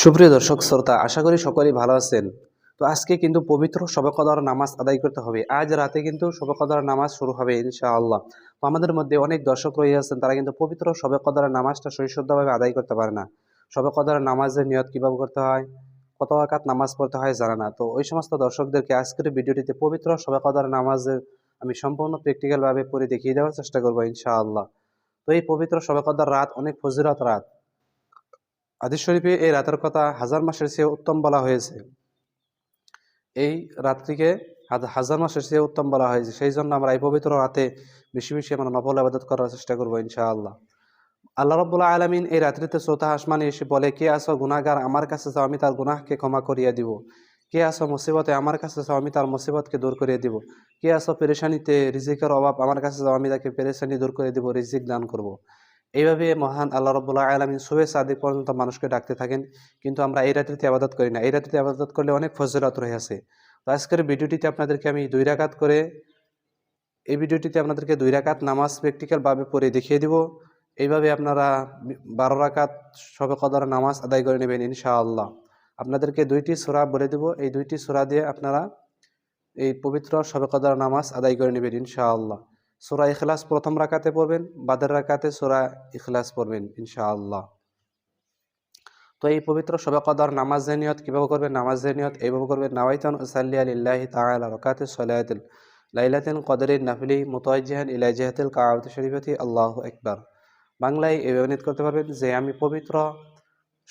সুপ্রিয় দর্শক শ্রোতা, আশা করি সকলেই ভালো আছেন। তো আজকে কিন্তু পবিত্র শবে কদর নামাজ আদায় করতে হবে। আজ রাতে কিন্তু শবে কদর নামাজ শুরু হবে ইনশাআল্লাহ। তো আমাদের মধ্যে অনেক দর্শক রয়েছেন, তারা কিন্তু পবিত্র শবে কদরের নামাজটা সহিশুদ্ধভাবে আদায় করতে পারে না। শবে কদরের নামাজের নিয়ত কিভাবে করতে হয়, কত রাকাত নামাজ পড়তে হয় জানে না। তো ওই সমস্ত দর্শকদেরকে আজকের ভিডিওটিতে পবিত্র শবে কদরের নামাজের আমি সম্পূর্ণ প্র্যাকটিক্যাল ভাবে পড়ে দেখিয়ে দেওয়ার চেষ্টা করবো ইনশাআল্লাহ। তো এই পবিত্র শবে কদর রাত অনেক ফজিলত রাত। হাদিস শরীফে এই রাতের কথা হাজার মাসের চেয়ে উত্তম বলা হয়েছে। এই রাত্রিকে হাজার মাসের চেয়ে উত্তম বলা হয়েছে। সেই জন্য আমরা এই পবিত্র রাতে বেশি বেশি আমরা নফল ইবাদত করার চেষ্টা করবো ইনশাআল্লাহ। আল্লাহ রাব্বুল আলামিন এই রাত্রিতে চৌথা আসমানে এসে বলে, কে আছো গুনাহগার, আমার কাছে যাও, আমি তার গুনাহকে ক্ষমা করিয়ে দিব। কে আছো মুসিবতে, আমার কাছে যাও, আমি তার মুসিবতকে দূর করিয়ে দিব। কে আছো পেরেশানিতে, রিজিকের অভাব, আমার কাছে যাও, আমি তাকে পেরেশানি দূর করে দিব, রিজিক দান করব। এইভাবে মহান আল্লাহ রাব্বুল আলামিন সুবে সাদিক পর্যন্ত মানুষকে ডাকতে থাকেন। কিন্তু আমরা এই রাত্রিতে ইবাদত করি না। এই রাত্রিতে ইবাদত করলে অনেক ফজিলত রয়েছে। তো আজকের ভিডিওটিতে আপনাদেরকে আমি 2 রাকাত করে এই ভিডিওটিতে আপনাদেরকে 2 রাকাত নামাজ প্র্যাকটিক্যাল ভাবে পড়ে দেখিয়ে দিব। এইভাবে আপনারা 12 রাকাত শবে কদর নামাজ আদায় করে নেবেন ইনশাআল্লাহ। আপনাদেরকে 2টি সূরা বলে দেব। এই 2টি সূরা দিয়ে আপনারা এই পবিত্র শবে কদর নামাজ আদায় করে নেবেন ইনশাআল্লাহ। সূরা ইখলাস প্রথম রাকাতে পড়বেন, বাদের রাকাতে সূরা ইখলাস পড়বেন ইনশাআল্লাহ। তো এই পবিত্র শবে কদর নামাজের নিয়ত কিভাবে করবেন? নামাজের নিয়ত এইভাবে করবেন, নাওয়াইতুন উসাল্লি লিল্লাহি তাআলা রাকাতি সালাতিল লাইলাতিল কদরিন নাফিলি মুতাওয়াজ্জিহান ইলা জিহাতিল কাবাতি শরীফাতি আল্লাহু আকবার। বাংলায় এইভাবে নিয়ত করতে পারবেন যে আমি পবিত্র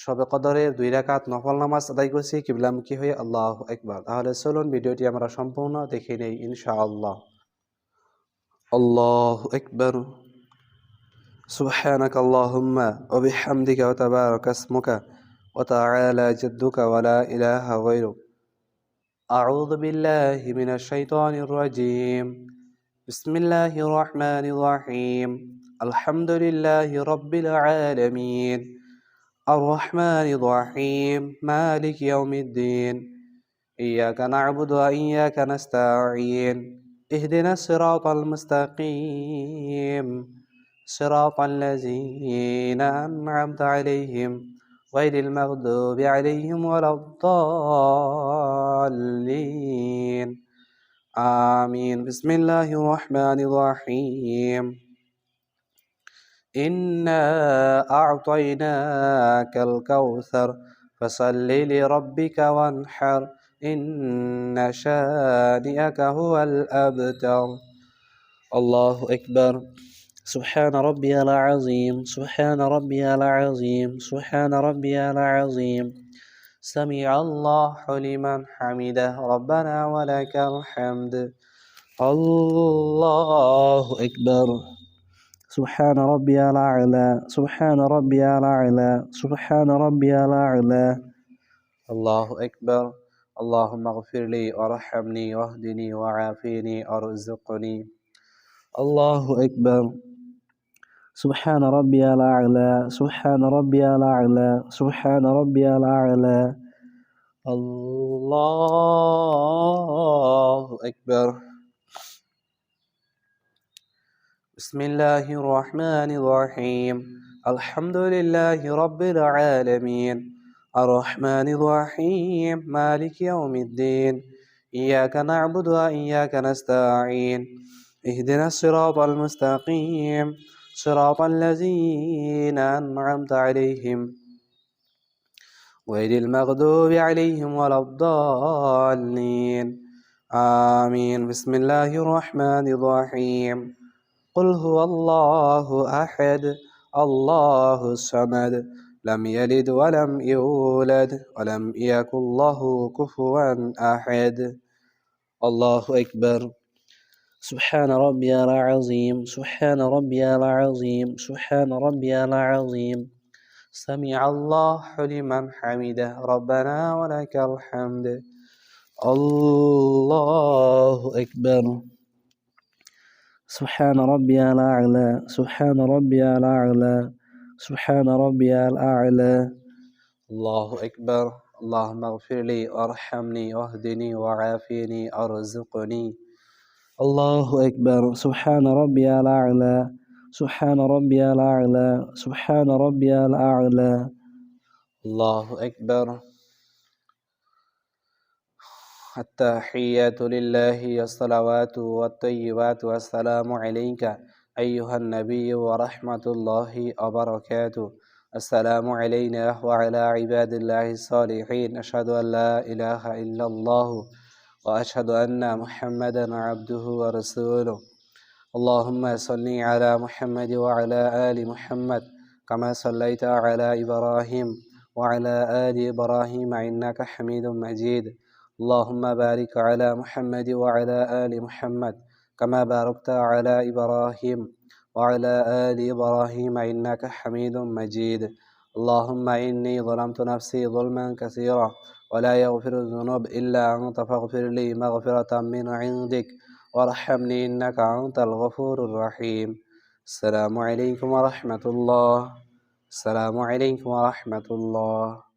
শবে কদরের 2 রাকাত নফল নামাজ আদায় করছি কিবলামুখী হয়ে, আল্লাহু আকবার। তাহলে চলুন ভিডিওটি আমরা সম্পূর্ণ দেখে নেই ইনশাআল্লাহ। আল্লাহু আকবার। সুবহানাক আল্লাহুম্মা ওয়া বিহামদিকা ওয়া তাবারাকা ইসমুকা ওয়া তাআলা জাদ্দুকা ওয়া লা ইলাহা গায়রুক। আউযু বিল্লাহি মিনাশ শাইতানির রাজীম। বিসমিল্লাহির রহমানির রহিম। আলহামদুলিল্লাহি রাব্বিল আলামিন। আর রহমানির রহিম। মালিকি ইয়াউমিদ্দিন। ইয়াকা না'বুদু ওয়া ইয়াকা নাস্তাঈন। ইহদিনাস সিরাতাল মুস্তাকিম। صراط الذين أنعمت عليهم غير المغضوب عليهم ولا الضالين آمين. بسم الله الرحمن الرحيم. إنا أعطيناك الكوثر فصل لربك وانحر إن شانئك هو الأبتر. الله أكبر. سبحان ربي العظيم. سبحان ربي العظيم. سبحان ربي العظيم. سمع الله لمن حمده ربنا ولك الحمد. الله أكبر. سبحان ربي الأعلى. سبحان ربي الأعلى. سبحان ربي الأعلى. الله أكبر. اللهم اغفر لي وارحمني واهدني وعافيني وارزقني. الله أكبر. سبحان ربي الأعلى. سبحان ربي الأعلى. سبحان ربي الأعلى. الله أكبر. بسم الله الرحمن الرحيم. الحمد لله رب العالمين. الرحمن الرحيم. مالك يوم الدين. إياك نعبد وإياك نستعين. اهدنا الصراط المستقيم. صراط الذين أنعمت عليهم غير المغضوب عليهم ولا الضالين آمين. بسم الله الرحمن الرحيم. قل هو الله أحد الله الصمد لم يلد ولم يولد ولم يكن له كفوا أحد. الله أكبر. سبحان ربي العظيم. سبحان ربي العظيم. سبحان ربي العظيم. سمع الله لمن حمده ربنا ولك الحمد. الله أكبر. سبحان ربي الأعلى. سبحان ربي الأعلى. سبحان ربي الأعلى. الله أكبر. اللهم اغفر لي وارحمني واهدني وعافيني وارزقني. الله أكبر. سبحان ربي الأعلى. سبحان ربي الأعلى. سبحان ربي الأعلى. الله أكبر. التحيات لله الصلوات والطيبات والسلام عليك أيها النبي ورحمة الله وبركاته. السلام علينا وعلى عباد الله الصالحين. أشهد أن لا إله إلا الله وأشهد أن محمدا عبده ورسوله. اللهم صل على محمد وعلى آل محمد كما صليت على إبراهيم وعلى آل إبراهيم إنك حميد مجيد. اللهم بارك على محمد وعلى آل محمد كما باركت على إبراهيم وعلى آل إبراهيم إنك حميد مجيد. اللهم إني ظلمت نفسي ظلما كثيرا ولا يغفر الذنوب إلا أنت فاغفر لي مغفرة من عندك وارحمني إنك أنت الغفور الرحيم. السلام عليكم ورحمة الله. السلام عليكم ورحمة الله.